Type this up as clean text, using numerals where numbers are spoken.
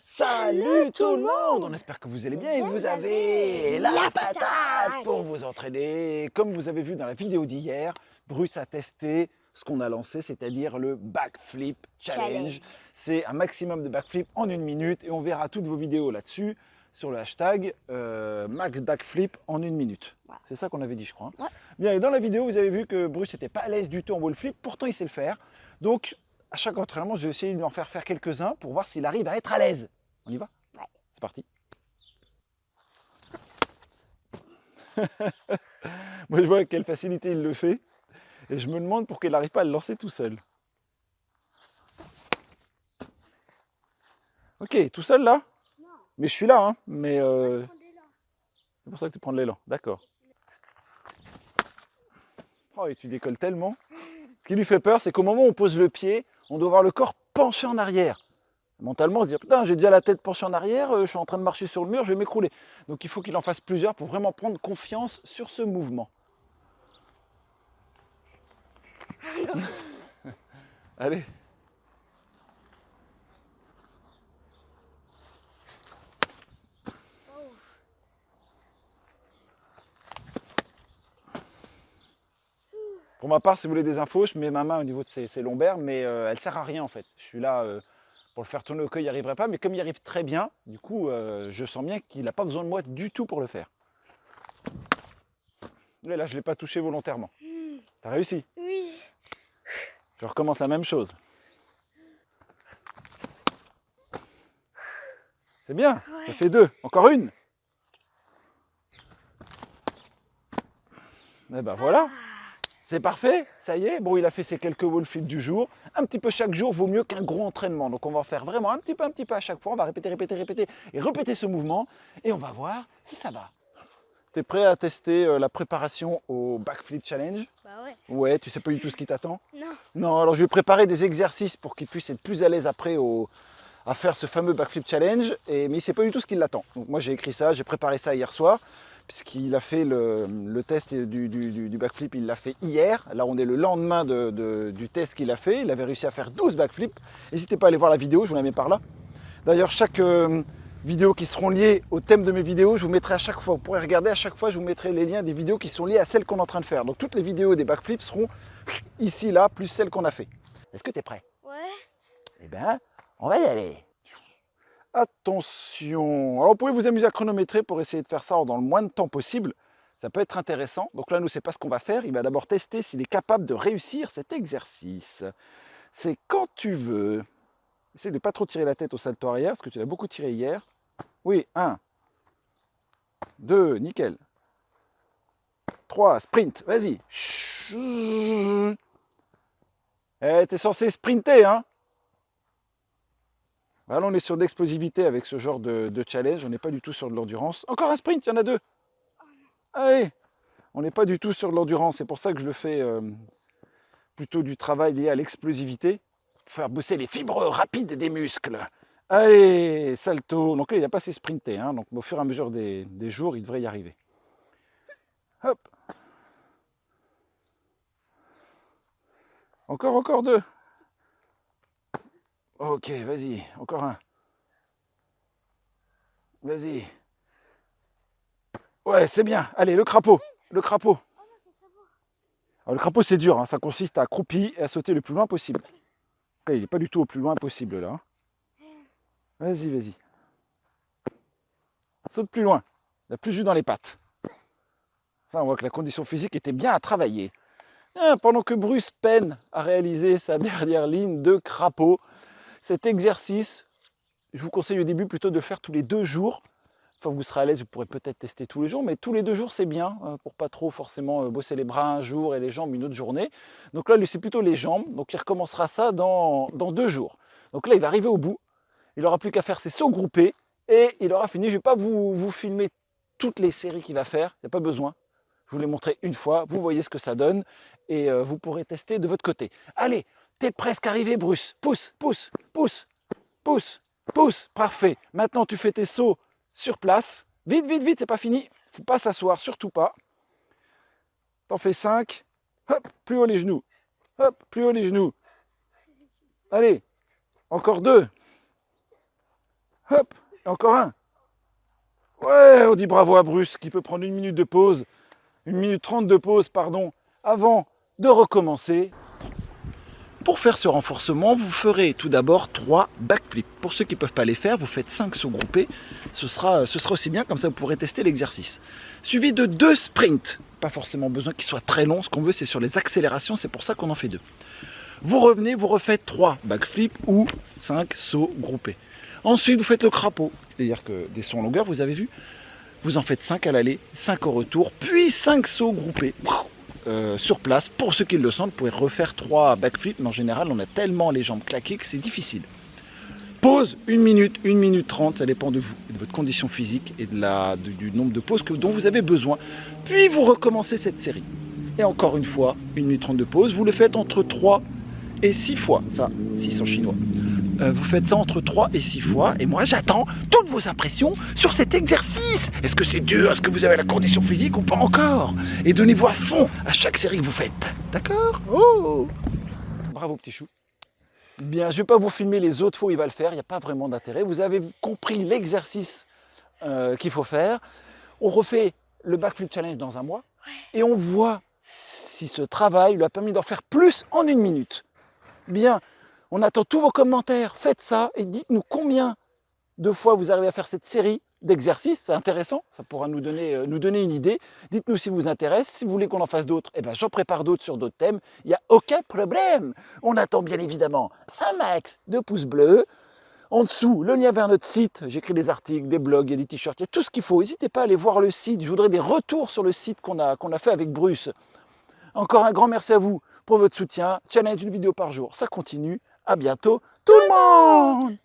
Salut tout le monde! On espère que vous allez bien et que vous avez la patate pour vous entraîner. Comme vous avez vu dans la vidéo d'hier, Bruce a testé ce qu'on a lancé, c'est-à-dire le Backflip Challenge. C'est un maximum de backflip en 1 minute et on verra toutes vos vidéos là-dessus sur le hashtag Max Backflip en 1 minute. Voilà. C'est ça qu'on avait dit, je crois. Ouais. Bien, et dans la vidéo, vous avez vu que Bruce n'était pas à l'aise du tout en wall flip, pourtant il sait le faire. Donc, à chaque entraînement, je vais essayer de lui en faire quelques-uns pour voir s'il arrive à être à l'aise. On y va? Ouais. C'est parti. Moi, je vois avec quelle facilité il le fait. Et je me demande pourquoi il n'arrive pas à le lancer tout seul. Ok, tout seul là? Non. Mais je suis là, hein. Mais c'est pour ça que tu prends de l'élan. D'accord. Oh, et tu décolles tellement. Ce qui lui fait peur, c'est qu'au moment où on pose le pied, on doit avoir le corps penché en arrière. Mentalement, se dire putain, j'ai déjà la tête penchée en arrière, je suis en train de marcher sur le mur, je vais m'écrouler. Donc il faut qu'il en fasse plusieurs pour vraiment prendre confiance sur ce mouvement. Allez. Pour ma part, si vous voulez des infos, je mets ma main au niveau de ses lombaires, mais elle ne sert à rien en fait. Je suis là pour le faire tourner au cas, il n'y arriverait pas, mais comme il arrive très bien, du coup, je sens bien qu'il n'a pas besoin de moi du tout pour le faire. Et là, je ne l'ai pas touché volontairement. T'as réussi? Oui. Je recommence la même chose. C'est bien, ouais. Ça fait 2. Encore une. Et ben voilà. C'est parfait, ça y est. Bon, il a fait ses quelques wall flips du jour. Un petit peu chaque jour vaut mieux qu'un gros entraînement. Donc on va en faire vraiment un petit peu à chaque fois. On va répéter et répéter ce mouvement. Et on va voir si ça va. T'es prêt à tester la préparation au Backflip Challenge? Bah ouais. Ouais, tu sais pas du tout ce qui t'attend? Non. Non, alors je vais préparer des exercices pour qu'il puisse être plus à l'aise après à faire ce fameux Backflip Challenge. Mais il ne sait pas du tout ce qui l'attend. Donc moi j'ai écrit ça, j'ai préparé ça hier soir. Puisqu'il a fait le test du backflip, il l'a fait hier. Là, on est le lendemain du test qu'il a fait. Il avait réussi à faire 12 backflips. N'hésitez pas à aller voir la vidéo, je vous la mets par là. D'ailleurs, chaque vidéo qui seront liées au thème de mes vidéos, je vous mettrai à chaque fois. Vous pourrez regarder à chaque fois, je vous mettrai les liens des vidéos qui sont liées à celles qu'on est en train de faire. Donc, toutes les vidéos des backflips seront ici, là, plus celles qu'on a fait. Est-ce que tu es prêt? Ouais. Eh bien, on va y aller. Attention, alors vous pouvez vous amuser à chronométrer pour essayer de faire ça dans le moins de temps possible. Ça peut être intéressant. Donc là, nous, c'est pas ce qu'on va faire. Il va d'abord tester s'il est capable de réussir cet exercice. C'est quand tu veux. Essaye de ne pas trop tirer la tête au salto arrière, parce que tu l'as beaucoup tiré hier. Oui, 1, 2, nickel. 3, sprint, vas-y. Eh, t'es censé sprinter, hein? Là, on est sur de l'explosivité avec ce genre de challenge. On n'est pas du tout sur de l'endurance. Encore un sprint, il y en a 2. Allez, on n'est pas du tout sur de l'endurance. C'est pour ça que je le fais plutôt du travail lié à l'explosivité. Pour faire bosser les fibres rapides des muscles. Allez, salto. Donc là, il n'a pas assez sprinté. Hein. Donc au fur et à mesure des jours, il devrait y arriver. Hop. Encore 2. Ok, vas-y, encore un. Vas-y. Ouais, c'est bien. Allez, le crapaud. Le crapaud. Alors, le crapaud, c'est dur. Hein. Ça consiste à accroupi et à sauter le plus loin possible. Là, il n'est pas du tout au plus loin possible, là. Vas-y, vas-y. Saute plus loin. Il n'a plus de jus dans les pattes. Ça, on voit que la condition physique était bien à travailler. Pendant que Bruce peine à réaliser sa dernière ligne de crapaud, cet exercice, je vous conseille au début plutôt de le faire tous les 2 jours. Enfin, vous serez à l'aise, vous pourrez peut-être tester tous les jours, mais tous les 2 jours, c'est bien pour pas trop forcément bosser les bras un jour et les jambes une autre journée. Donc là, lui, c'est plutôt les jambes. Donc il recommencera ça dans 2 jours. Donc là, il va arriver au bout. Il n'aura plus qu'à faire ses sauts groupés et il aura fini. Je ne vais pas vous filmer toutes les séries qu'il va faire, il n'y a pas besoin. Je vous l'ai montré une fois, vous voyez ce que ça donne et vous pourrez tester de votre côté. Allez, t'es presque arrivé, Bruce. Pousse, pousse, pousse, pousse, pousse. Parfait. Maintenant, tu fais tes sauts sur place. Vite, vite, vite, c'est pas fini. Faut pas s'asseoir, surtout pas. T'en fais 5. Hop, plus haut les genoux. Hop, plus haut les genoux. Allez, encore 2. Hop, et encore un. Ouais, on dit bravo à Bruce qui peut prendre 1 minute de pause, 1 minute 30 de pause, pardon, avant de recommencer. Pour faire ce renforcement, vous ferez tout d'abord 3 backflips. Pour ceux qui ne peuvent pas les faire, vous faites 5 sauts groupés. Ce sera aussi bien, comme ça vous pourrez tester l'exercice. Suivi de 2 sprints. Pas forcément besoin qu'ils soient très longs, ce qu'on veut c'est sur les accélérations, c'est pour ça qu'on en fait 2. Vous revenez, vous refaites 3 backflips ou 5 sauts groupés. Ensuite, vous faites le crapaud, c'est-à-dire que des sauts en longueur, vous avez vu, vous en faites 5 à l'aller, 5 au retour, puis 5 sauts groupés. Sur place, pour ceux qui le sentent, vous pouvez refaire 3 backflips, mais en général, on a tellement les jambes claquées que c'est difficile. Pause, 1 minute, 1 minute 30, ça dépend de vous, de votre condition physique et du nombre de pauses dont vous avez besoin. Puis vous recommencez cette série. Et encore une fois, 1 minute 30 de pause, vous le faites entre 3 et 6 fois, ça, 6 en chinois. Vous faites ça entre 3 et 6 fois, et moi j'attends toutes vos impressions sur cet exercice. Est-ce que c'est dur? Est-ce que vous avez la condition physique ou pas encore? Et donnez-vous à fond à chaque série que vous faites. D'accord? Oh! Bravo petit chou. Bien, je ne vais pas vous filmer les autres fois où il va le faire, il n'y a pas vraiment d'intérêt. Vous avez compris l'exercice qu'il faut faire. On refait le backflip challenge dans un mois, et on voit si ce travail lui a permis d'en faire plus en 1 minute. Bien. On attend tous vos commentaires, faites ça et dites-nous combien de fois vous arrivez à faire cette série d'exercices, c'est intéressant, ça pourra nous donner une idée. Dites-nous si vous intéresse, si vous voulez qu'on en fasse d'autres, eh ben, j'en prépare d'autres sur d'autres thèmes, il n'y a aucun problème. On attend bien évidemment un max de pouces bleus. En dessous, le lien vers notre site, j'écris des articles, des blogs, il y a des t-shirts, il y a tout ce qu'il faut. N'hésitez pas à aller voir le site, je voudrais des retours sur le site qu'on a fait avec Bruce. Encore un grand merci à vous pour votre soutien. Challenge, une vidéo par jour, ça continue. À bientôt tout le monde!